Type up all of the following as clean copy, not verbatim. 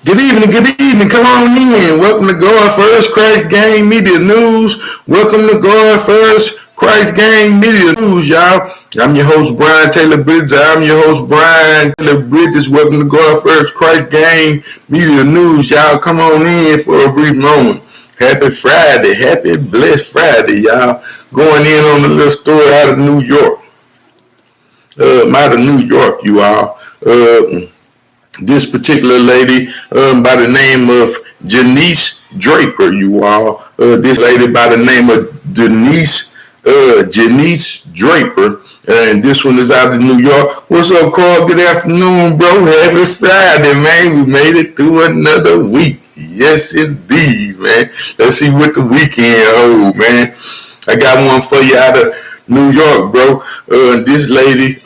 Good evening. Come on in. Welcome to God First Christ Gang Media News. Welcome to God First Christ Gang Media News, y'all. I'm your host, Brian Taylor Bridges. Welcome to God First Christ Gang Media News, y'all. Come on in for a brief moment. Happy Friday. Happy blessed Friday, y'all. Going in on a little story out of New York. You all. This particular lady by the name of Janice Draper, you all. This lady by the name of Janice Draper, and this one is out of New York. What's up, Carl? Good afternoon, bro. Happy Friday, man. We made it through another week. Yes, indeed, man. Let's see what the weekend holds, man. I got one for you out of New York, bro. This lady,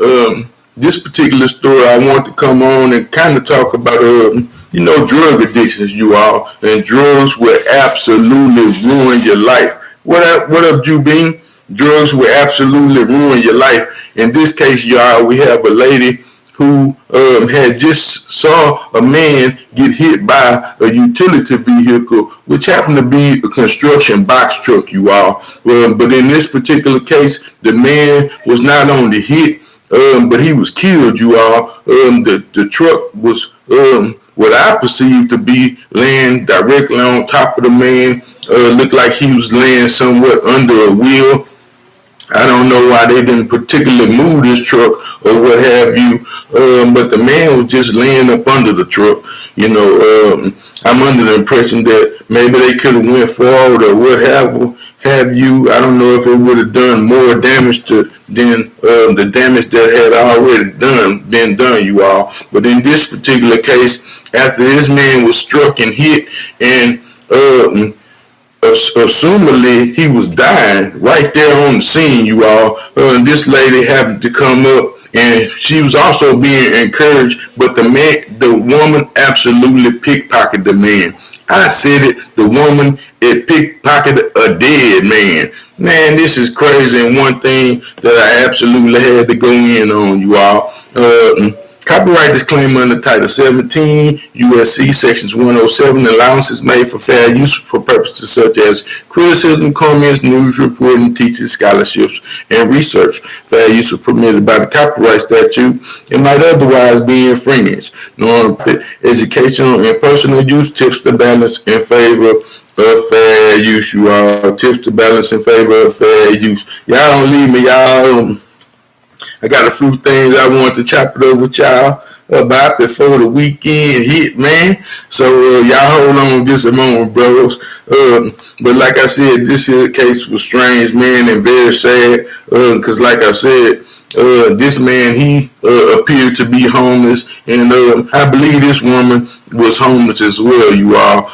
this particular story, I want to come on and kind of talk about, drug addictions, you all. And drugs will absolutely ruin your life. What up, Jubin? Drugs will absolutely ruin your life. In this case, y'all, we have a lady who had just saw a man get hit by a utility vehicle, which happened to be a construction box truck, you all. But in this particular case, the man was not only hit, but he was killed, you all. The truck was what I perceived to be laying directly on top of the man. Looked like he was laying somewhat under a wheel. I don't know why they didn't particularly move this truck or what have you, but the man was just laying up under the truck. I'm under the impression that maybe they could have went forward or what have you. I don't know if it would have done more damage than the damage that had already been done, you all. But in this particular case, after this man was struck and hit, and assumedly he was dying right there on the scene, you all. This lady happened to come up, and she was also being encouraged, but the woman absolutely pickpocketed the man. I said it, the woman pickpocketed a dead man. Man, this is crazy, and one thing that I absolutely had to go in on, you all. Copyright disclaimer under Title 17, USC Sections 107, allowances made for fair use for purposes such as criticism, comments, news reporting, teaching, scholarships, and research. Fair use is permitted by the copyright statute and might otherwise be infringed. Non-profit educational and personal use tips the balance in favor of fair use. You all tips the balance in favor of fair use. Y'all don't leave me, y'all. I got a few things I want to chop it up with y'all about before the weekend hit, man. So y'all hold on just a moment, bros. But like I said, this here case was strange, man, and very sad. Cause like I said, this man, he appeared to be homeless, and I believe this woman was homeless as well, you all.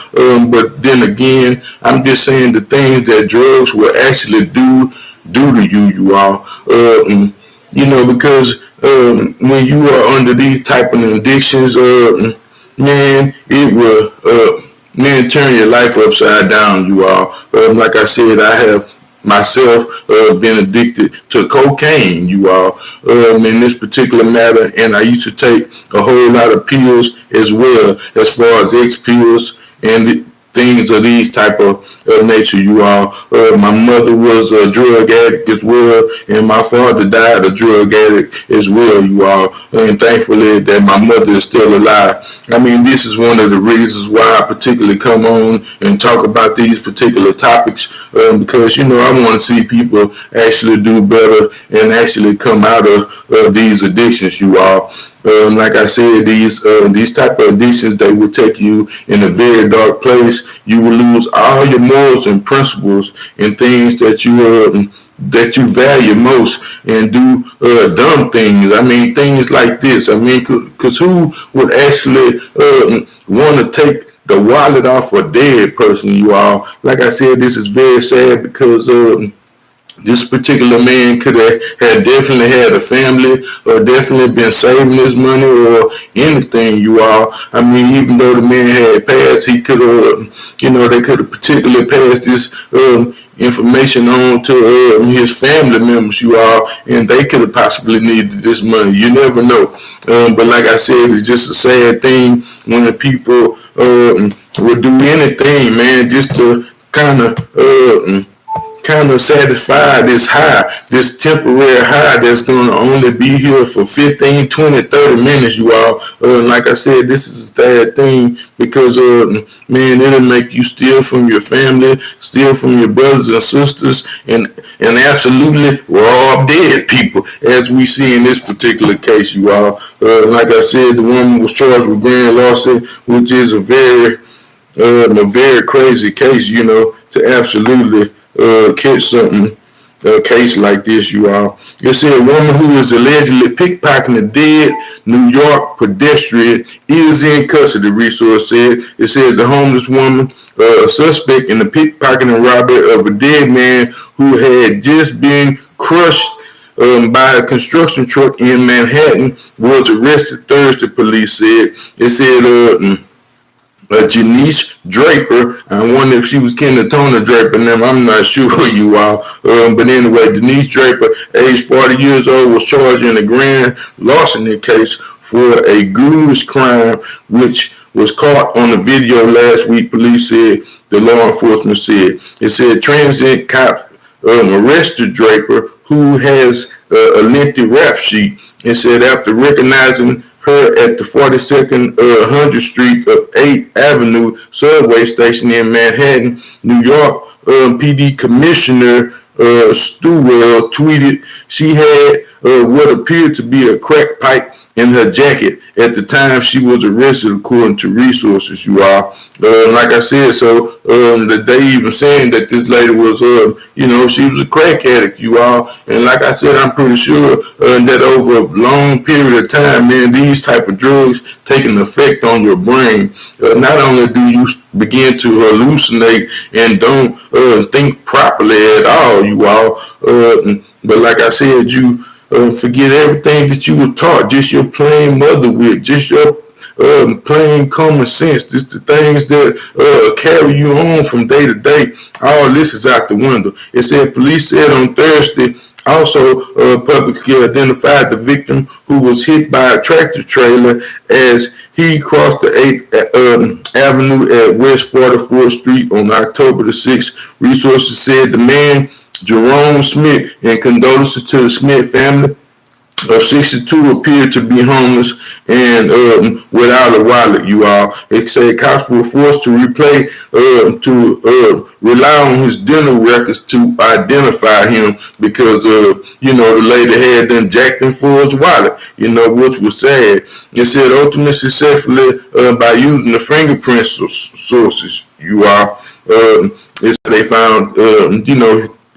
But then again, I'm just saying the things that drugs will actually do to you all. Because when you are under these type of addictions, man, it will turn your life upside down, you all. Like I said, I have myself been addicted to cocaine, you all, in this particular matter, and I used to take a whole lot of pills as well, as far as X pills and things of these type of nature, you all. My mother was a drug addict as well, and my father died a drug addict as well, you all. And thankfully that my mother is still alive. I mean, this is one of the reasons why I particularly come on and talk about these particular topics, because, I want to see people actually do better and actually come out of these addictions, you all. Like I said, these type of addictions, they will take you in a very dark place. You will lose all your morals and principles and things that you value most, and do dumb things. I mean, things like this. I mean, because who would actually want to take the wallet off a dead person, you all? Like I said, this is very sad because this particular man could have definitely had a family, or definitely been saving his money, or anything, you all. I mean, even though the man had passed, he could have, they could have particularly passed this information on to his family members, you all, and they could have possibly needed this money. You never know. But like I said, it's just a sad thing when the people would do anything, man, just to kind of satisfy this high, this temporary high that's going to only be here for 15, 20, 30 minutes, you all. Like I said, this is a sad thing because, man, it'll make you steal from your family, steal from your brothers and sisters, and absolutely rob dead people, as we see in this particular case, you all. Like I said, the woman was charged with grand larceny, which is a very crazy case, you know, to absolutely catch something, a case like this, you all. It said a woman who is allegedly pickpocketing a dead New York pedestrian is in custody, resource said. It said the homeless woman, a suspect in the pickpocketing and robbery of a dead man who had just been crushed by a construction truck in Manhattan, was arrested Thursday, police said. It said Janice Draper. I wonder if she was kin to Tona Draper. Now, I'm not sure, you all. But anyway, Denise Draper, age 40 years old, was charged in a grand larceny case for a ghoulish crime, which was caught on the video last week, police said, the law enforcement said. It said transit cop arrested Draper, who has a lengthy rap sheet, and said after recognizing her at the 42nd 100th Street of 8th Avenue subway station in Manhattan, New York, PD Commissioner Stewart tweeted she had what appeared to be a crack pipe in her jacket at the time she was arrested, according to resources, you all. Like I said, so that they even saying that this lady was, she was a crack addict, you all. And like I said, I'm pretty sure that over a long period of time, man, these type of drugs take an effect on your brain. Not only do you begin to hallucinate and don't think properly at all, you all, but like I said, you forget everything that you were taught, just your plain mother wit, just your plain common sense, just the things that carry you on from day to day. All this is out the window. It said police said on Thursday also publicly identified the victim, who was hit by a tractor trailer as he crossed the 8th Avenue at West 44th Street on October the 6th. Resources said the man, Jerome Smith, and condolences to the Smith family of 62, appeared to be homeless and without a wallet, you all. It said cops were forced to rely on his dental records to identify him because, the lady had done jacked him for his wallet, which was sad. It said ultimately successfully by using the fingerprint sources, you all. They found,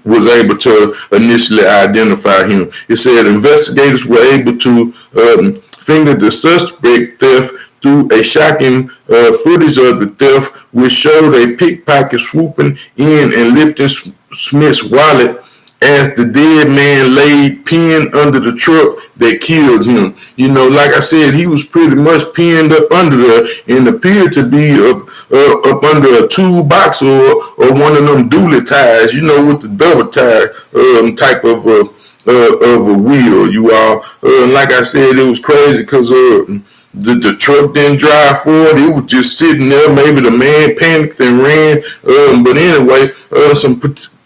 was able to initially identify him. It said investigators were able to finger the suspect theft through a shocking footage of the theft, which showed a pickpocket swooping in and lifting Smith's wallet as the dead man laid pinned under the truck that killed him. Like I said, he was pretty much pinned up under there and appeared to be up under a toolbox or one of them dually ties, with the double tie type of a wheel, you all. Like I said, it was crazy because the truck didn't drive forward. It was just sitting there. Maybe the man panicked and ran. But anyway, some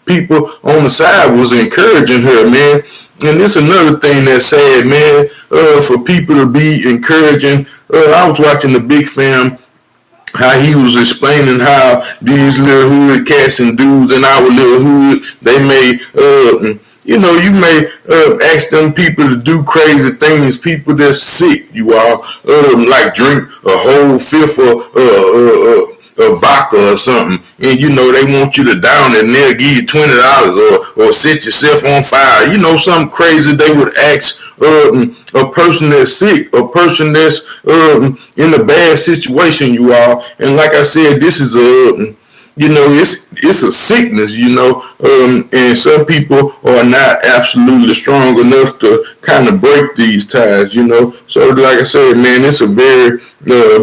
people on the side was encouraging her, man. And it's another thing that's sad, man, for people to be encouraging. I was watching the Big Fam, how he was explaining how these little hood cats and dudes in our little hood, they may, you may ask them people to do crazy things, people that's sick, you all, like drink a whole fifth of vodka or something, and they want you to down it and they'll give you $20 or set yourself on fire, something crazy. They would ask a person that's sick, a person that's in a bad situation, you all. And like I said, this is it's a sickness, and some people are not absolutely strong enough to kind of break these ties, So like I said, man, it's a very,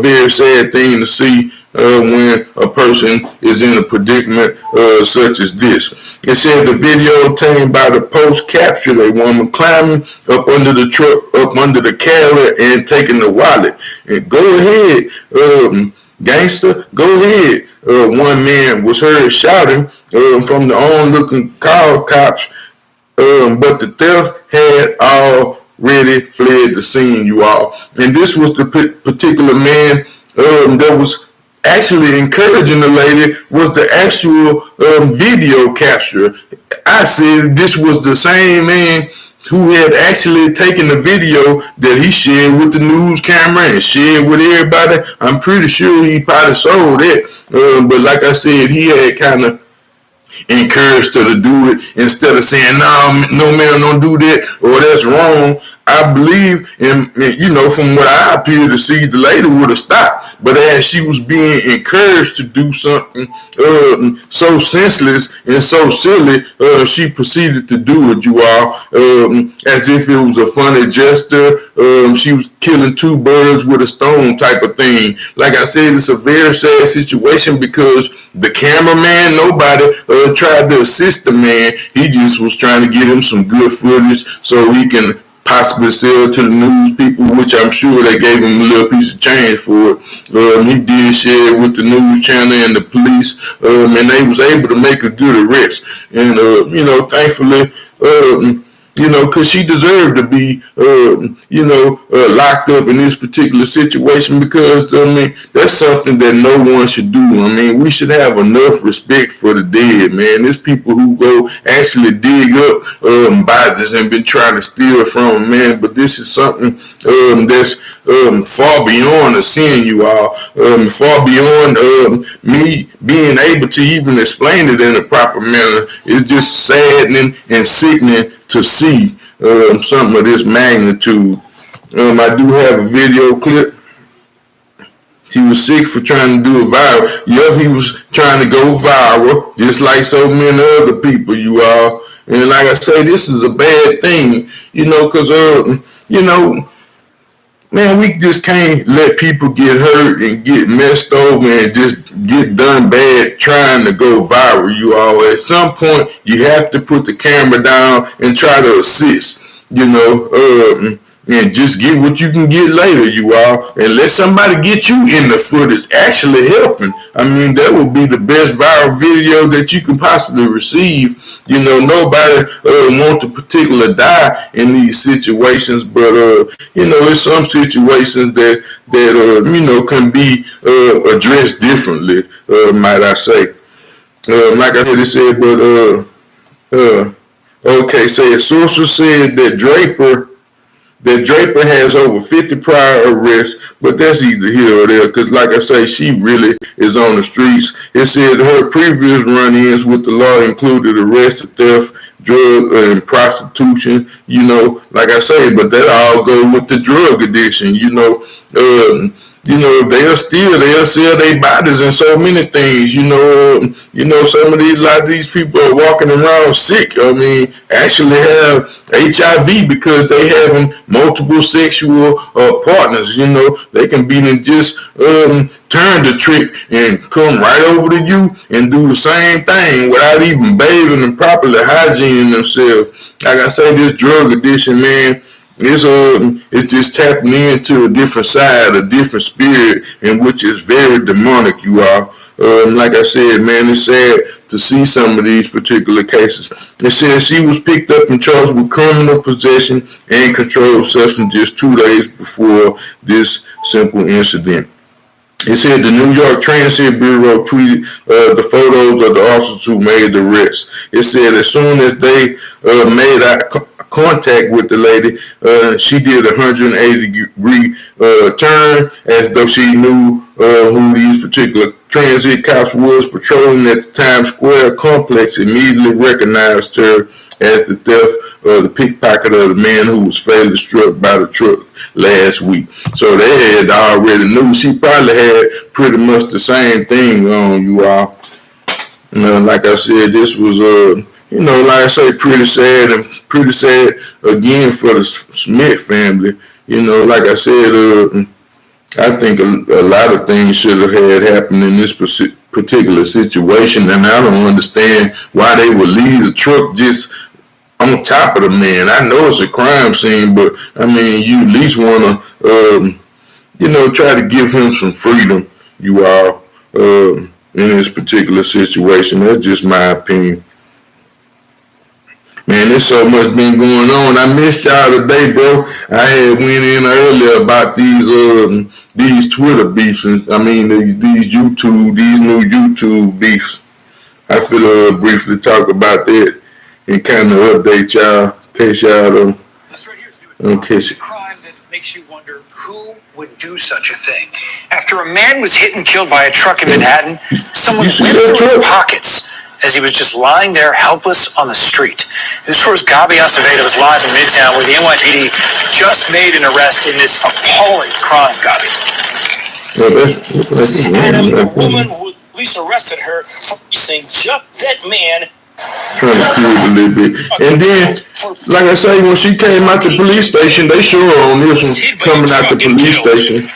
very sad thing to see when a person is in a predicament such as this. It said the video obtained by the Post captured a woman climbing up under the truck, up under the carrier, and taking the wallet. And go ahead, gangster, go ahead. One man was heard shouting from the onlooking car cops, but the theft had already fled the scene, you all. And this was the particular man that was actually encouraging the lady was the actual video capture. I said this was the same man who had actually taken the video that he shared with the news camera and shared with everybody. I'm pretty sure he probably sold it. But like I said, he had kind of encouraged her to do it instead of saying, no, man, don't do that, or that's wrong. I believe, and from what I appear to see, the lady would have stopped. But as she was being encouraged to do something so senseless and so silly, she proceeded to do it, you all, as if it was a funny gesture. She was killing two birds with a stone type of thing. Like I said, it's a very sad situation because the cameraman, nobody tried to assist the man. He just was trying to get him some good footage so he can possibly sell to the news people, which I'm sure they gave him a little piece of change for it. He did share it with the news channel and the police, and they was able to make a good arrest. And, thankfully, because she deserved to be, locked up in this particular situation because, that's something that no one should do. We should have enough respect for the dead, man. There's people who go actually dig up bodies and been trying to steal from them, man. But this is something that's far beyond a sin, you all. Far beyond me being able to even explain it in a proper manner. It's just saddening and sickening to see something of this magnitude. I do have a video clip. He was sick for trying to do it viral. Yep, he was trying to go viral, just like so many other people, you all. And like I say, this is a bad thing, because, man, we just can't let people get hurt and get messed over and just get done bad trying to go viral, you all. At some point, you have to put the camera down and try to assist, and just get what you can get later, you all. And let somebody get you in the footage actually helping. That would be the best viral video that you can possibly receive. Nobody wants to particularly die in these situations, but, it's some situations that can be addressed differently, might I say. Like I said, okay, say a source said that Draper has over 50 prior arrests, but that's either here or there, because like I say, she really is on the streets. It said her previous run-ins with the law included arrest, theft, drug, and prostitution, like I say, but that all go with the drug addiction, they'll sell their bodies and so many things, a lot of these people are walking around sick. Actually have HIV because they having multiple sexual partners, they can be in just turn the trick and come right over to you and do the same thing without even bathing and properly hygiening themselves. Like I say, this drug addiction, man, it's just tapping into a different side, a different spirit, and which is very demonic, you all. Like I said, man, it's sad to see some of these particular cases. It says she was picked up and charged with criminal possession and controlled substance just 2 days before this simple incident. It said the New York Transit Bureau tweeted the photos of the officers who made the arrest. It said as soon as they made contact with the lady, she did a 180-degree turn as though she knew who these particular transit cops was patrolling at the Times Square complex. Immediately recognized her as the the pickpocket of the man who was fatally struck by the truck last week. So they had already knew. She probably had pretty much the same thing on, you all. Like I said, this was like I say, pretty sad again for the Smith family. Like I said, I think a lot of things should have had happened in this particular situation, and I don't understand why they would leave the truck just on top of the man. I know it's a crime scene, but you at least want to, try to give him some freedom. you all, in this particular situation. That's just my opinion. Man, there's so much been going on. I missed y'all today, bro. I had went in earlier about these Twitter beefs. I mean, these new YouTube beefs. I feel briefly talk about that and kind of update y'all in case y'all don't catch it. Crime that makes you wonder who would do such a thing. After a man was hit and killed by a truck in Manhattan, someone went through his pockets as he was just lying there helpless on the street. News 4's Gabi Acevedo is live in Midtown where the NYPD just made an arrest in this appalling crime, Gabi. And the woman who police arrested her for saying just that man. Trying to prove a little bit. And then, like I say, when she came out the police station, they show her on this one coming out the police station.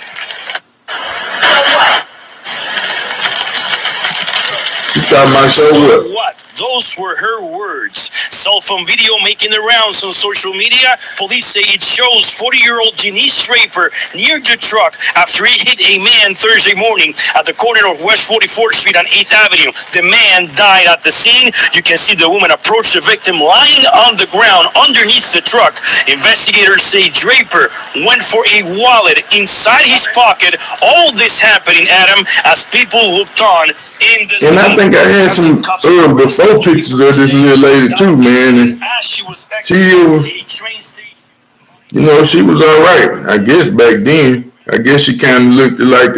She talking about so what? Those were her words. Cell phone video making the rounds on social media. Police say it shows 40-year-old Janice Draper near the truck after he hit a man Thursday morning at the corner of West 44th Street on 8th Avenue. The man died at the scene. You can see the woman approach the victim lying on the ground underneath the truck. Investigators say Draper went for a wallet inside his pocket. All this happening, Adam, as people looked on. And I think I had some before pictures of this little lady too, man. And she she was all right, I guess back then. I guess she kind of looked like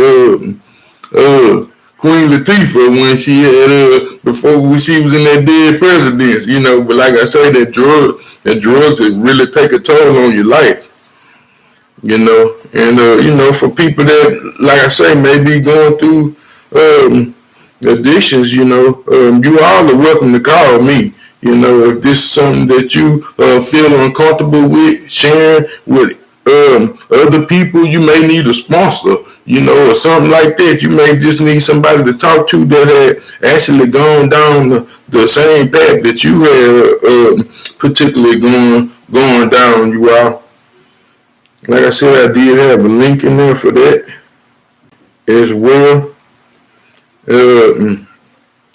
Queen Latifah when she had before she was in that dead presidents, But like I say, that drugs that really take a toll on your life, And for people that, like I say, may be going through addictions, you all are welcome to call me. If this is something that you feel uncomfortable with sharing with other people, you may need a sponsor, or something like that. You may just need somebody to talk to that had actually gone down the same path that you had particularly going down, you all. Like I said, I did have a link in there for that as well.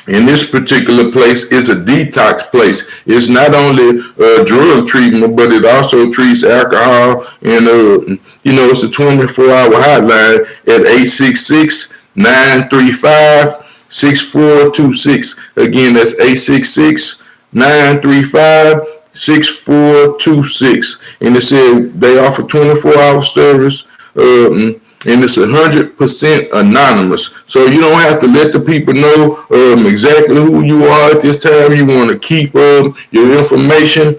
In this particular place is a detox place. It's not only drug treatment, but it also treats alcohol. And, it's a 24-hour hotline at 866-935-6426. Again, that's 866-935-6426. And it said they offer 24-hour service. And it's 100% anonymous. So you don't have to let the people know exactly who you are at this time. You want to keep your information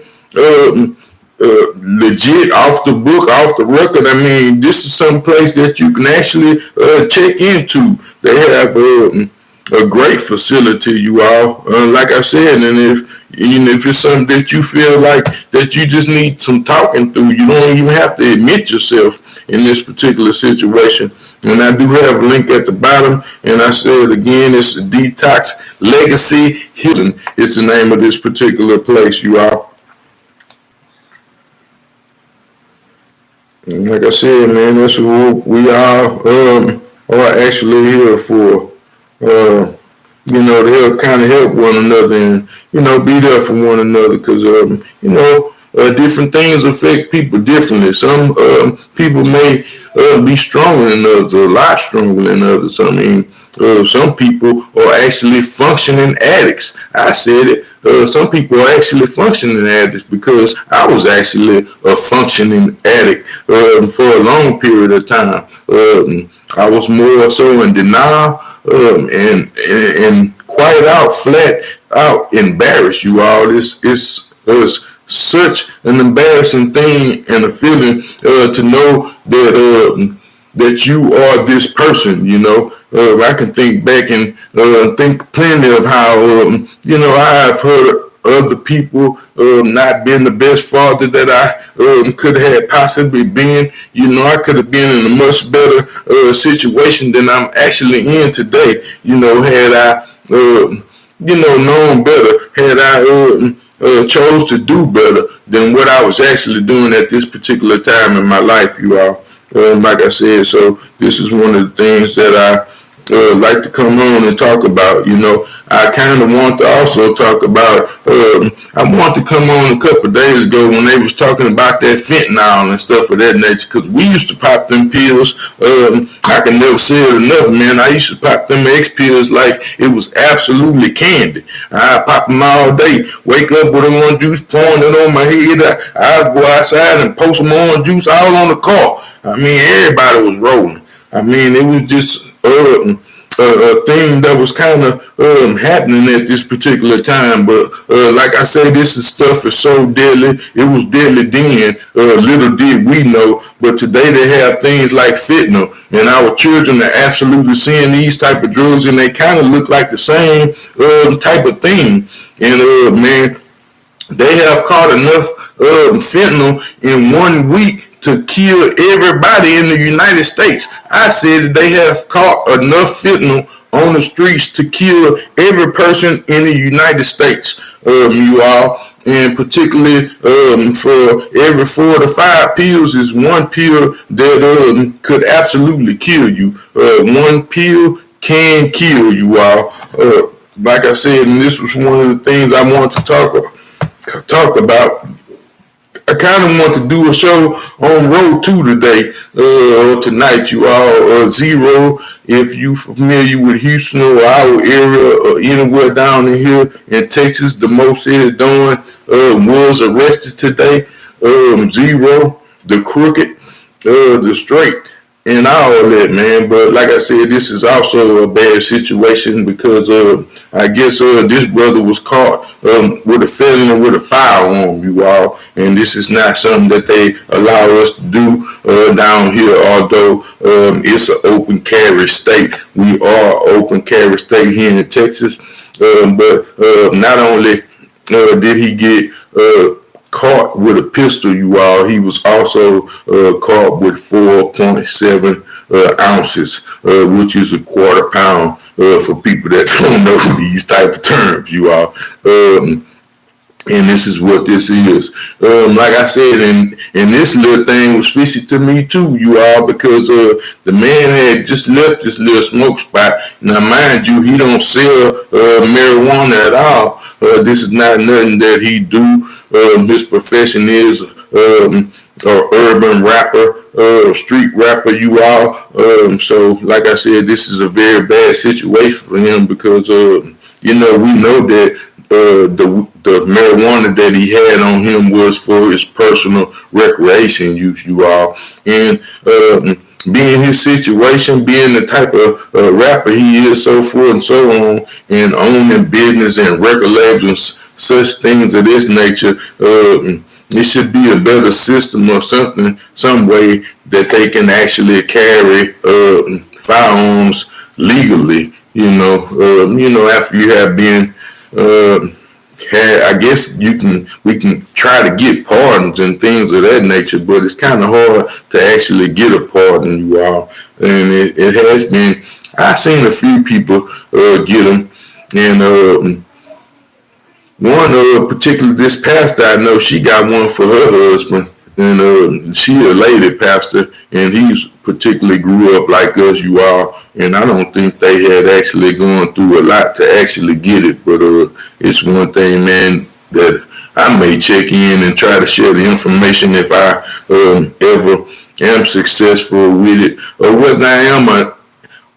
legit, off the book, off the record. I mean, this is some place that you can actually check into. They have a great facility, you all. Like I said, and if it's something that you feel like that you just need some talking through, you don't even have to admit yourself in this particular situation. And I do have a link at the bottom. And I said again, it's Detox Legacy Healing. It's the name of this particular place, you all. And like I said, man, that's what we all are actually here for. To help help one another and, be there for one another because, different things affect people differently. Some people may be stronger than others, a lot stronger than others. I mean, some people are actually functioning addicts. I said it. Some people are actually functioning addicts because I was actually a functioning addict for a long period of time. I was more so in denial and quite flat out embarrassed, you all. It's such an embarrassing thing and a feeling to know that you are this person, I can think back and think plenty of how, I've heard other people not being the best father that I could have possibly been. I could have been in a much better situation than I'm actually in today, had I, known better, had I chose to do better than what I was actually doing at this particular time in my life, you all. Like I said, so this is one of the things that I like to come on and talk about. I kind of want to also talk about. I want to come on a couple of days ago when they was talking about that fentanyl and stuff of that nature, because we used to pop them pills. I can never say it enough, man. I used to pop them X pills like it was absolutely candy. I pop them all day. Wake up with orange juice, pouring it on my head. I go outside and post some orange juice all on the car. I mean, everybody was rolling. I mean, it was just a thing that was kind of happening at this particular time. But like I say, this is stuff is so deadly. It was deadly then. Little did we know. But today they have things like fentanyl, and our children are absolutely seeing these type of drugs, and they kind of look like the same type of thing. And man, they have caught enough fentanyl in 1 week to kill everybody in the United States. I said that they have caught enough fentanyl on the streets to kill every person in the United States, you all. And particularly for every 4 to 5 pills is one pill that could absolutely kill you. One pill can kill you all. Like I said, and this was one of the things I want to talk about. I kind of want to do a show on Road 2 today, tonight, you all. Zero, if you familiar with Houston or our area or anywhere down in here in Texas, the most said Dawn was arrested today. Zero, the crooked, the straight, and all that, man. But like I said, this is also a bad situation because I guess this brother was caught with a felony with a firearm, you all, and this is not something that they allow us to do down here, although it's an open carry state. We are open carry state here in Texas, but not only did he get caught with a pistol, you all, he was also caught with 4.7 ounces, which is a quarter pound for people that don't know these type of terms, you all. And this is what this is. Like I said, and this little thing was fishy to me too, you all, because the man had just left this little smoke spot. Now, mind you, he don't sell marijuana at all. This is not nothing that he do. His profession is urban rapper, street rapper, you all. So, like I said, this is a very bad situation for him because, we know that the marijuana that he had on him was for his personal recreation use, you all. And being his situation, being the type of rapper he is, so forth and so on, and owning business and record labels, such things of this nature, it should be a better system or something, some way that they can actually carry firearms legally. After you have been I guess we can try to get pardons and things of that nature, but it's kind of hard to actually get a pardon, you all. And it has been. I've seen a few people get them, and one particularly this pastor I know, she got one for her husband, and she a lady pastor, and he's particularly grew up like us, you all, and I don't think they had actually gone through a lot to actually get it, but it's one thing, man, that I may check in and try to share the information if I ever am successful with it, or whether I am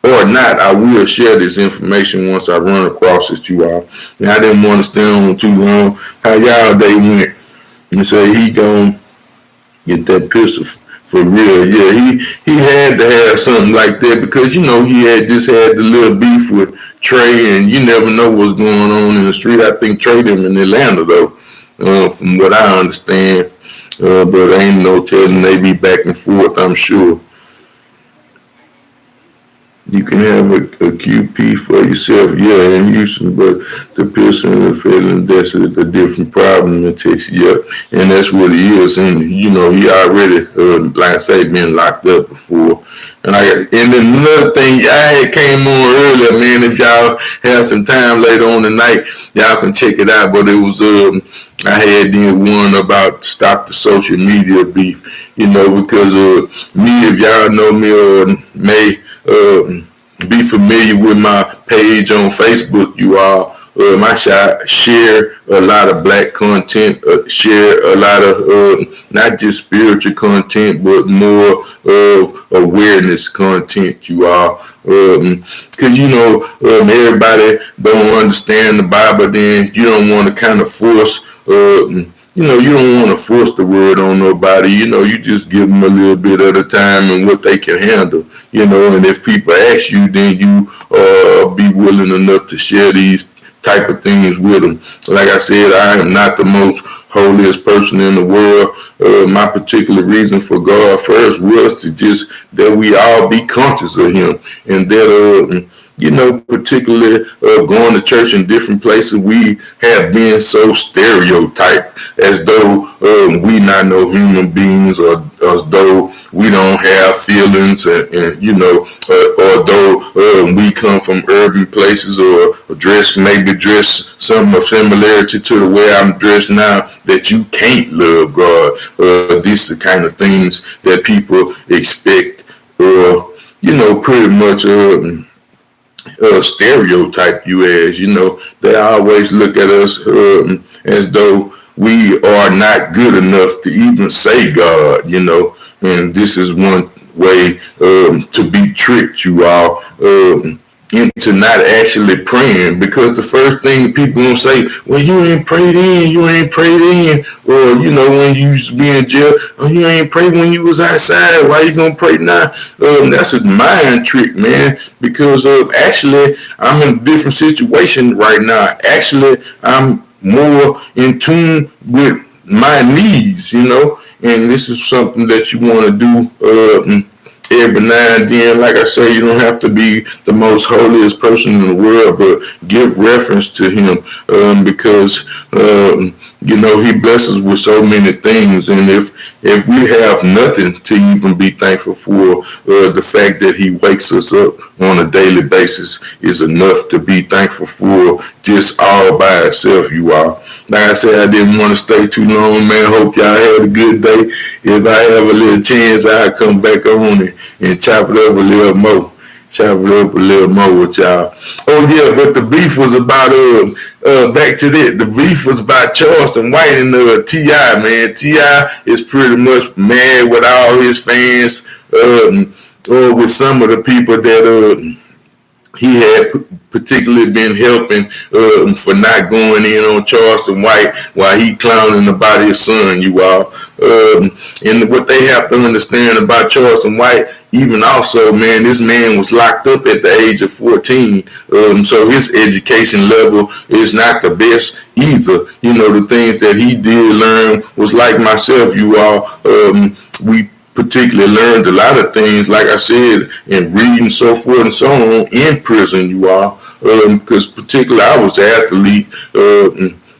or not. I will share this information once I run across it, you all. And I didn't want to stay on too long. How y'all day went? And say he gonna get that pistol for real. Yeah, he had to have something like that because, he had just had the little beef with Trey, and you never know what's going on in the street. I think Trey them in Atlanta, though, from what I understand. But ain't no telling, they be back and forth, I'm sure. You can have a QP for yourself, yeah, in Houston, but the pistol and the felon, that's a different problem in Texas, yeah, and that's what he is. And he already, like I say, been locked up before. And then another thing, I had came on earlier, man. If y'all have some time later on tonight, y'all can check it out. But it was I had did one about stop the social media beef, because me, if y'all know me or may be familiar with my page on Facebook, you all. My share a lot of black content, share a lot of not just spiritual content, but more of awareness content, you all. Because everybody don't understand the Bible, then you don't want to kind of force. You don't want to force the word on nobody. You just give them a little bit at a time and what they can handle. And if people ask you, then you be willing enough to share these type of things with them. Like I said, I am not the most holiest person in the world. My particular reason for God first was to just that we all be conscious of Him, and that particularly going to church in different places, we have been so stereotyped as though we not no human beings, or as though we don't have feelings, and or though we come from urban places or dress some of similarity to the way I'm dressed now, that you can't love God. These are the kind of things that people expect, or pretty much stereotype you as. They always look at us as though we are not good enough to even say God, and this is one way to be tricked, you all, into not actually praying, because the first thing people gonna say, well, you ain't prayed in, or when you used to be in jail, oh, you ain't prayed when you was outside, why you gonna pray now? That's a mind trick, man, because actually I'm in a different situation right now. Actually, I'm more in tune with my needs, and this is something that you want to do every now and then. Like I say, you don't have to be the most holiest person in the world, but give reference to Him, because He blesses with so many things. And if we have nothing to even be thankful for, the fact that He wakes us up on a daily basis is enough to be thankful for, just all by itself, you all. Like I said, I didn't want to stay too long, man. Hope y'all had a good day. If I have a little chance, I'll come back on and chop it up a little more. With y'all. Oh yeah, but the beef was about back to that. The beef was about Charleston White and T.I., man. T.I. is pretty much mad with all his fans, with some of the people that he had particularly been helping for not going in on Charleston White while he clowning about his son, you all. And what they have to understand about Charleston White, even also, man, this man was locked up at the age of 14. So his education level is not the best either. The things that he did learn was like myself, you all. We particularly learned a lot of things, like I said, in reading, so forth and so on, in prison, you all. Because particularly I was an athlete.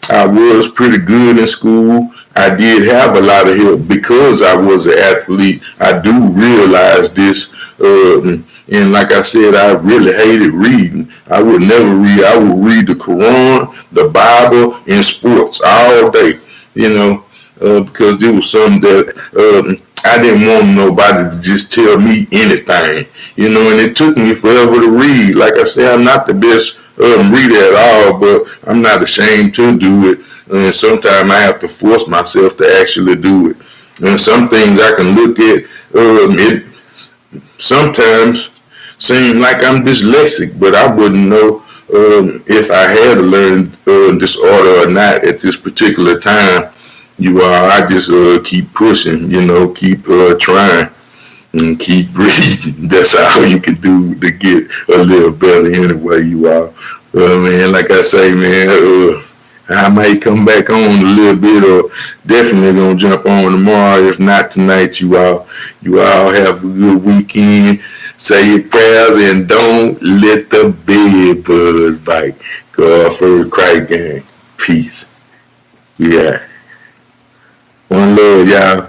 I was pretty good in school. I did have a lot of help because I was an athlete. I do realize this. And like I said, I really hated reading. I would never read. I would read the Quran, the Bible, and sports all day, because it was something that I didn't want nobody to just tell me anything, and it took me forever to read. Like I said, I'm not the best reader at all, but I'm not ashamed to do it. And sometimes I have to force myself to actually do it. And some things I can look at, it sometimes seem like I'm dyslexic, but I wouldn't know if I had a learning disorder or not at this particular time. I just keep pushing, keep trying and keep breathing. That's all you can do to get a little better anyway, man, like I say, man, I might come back on a little bit, or definitely gonna jump on tomorrow. If not tonight, you all have a good weekend. Say your prayers and don't let the bed bugs bite. God for the crack gang. Peace. Yeah. One love, y'all.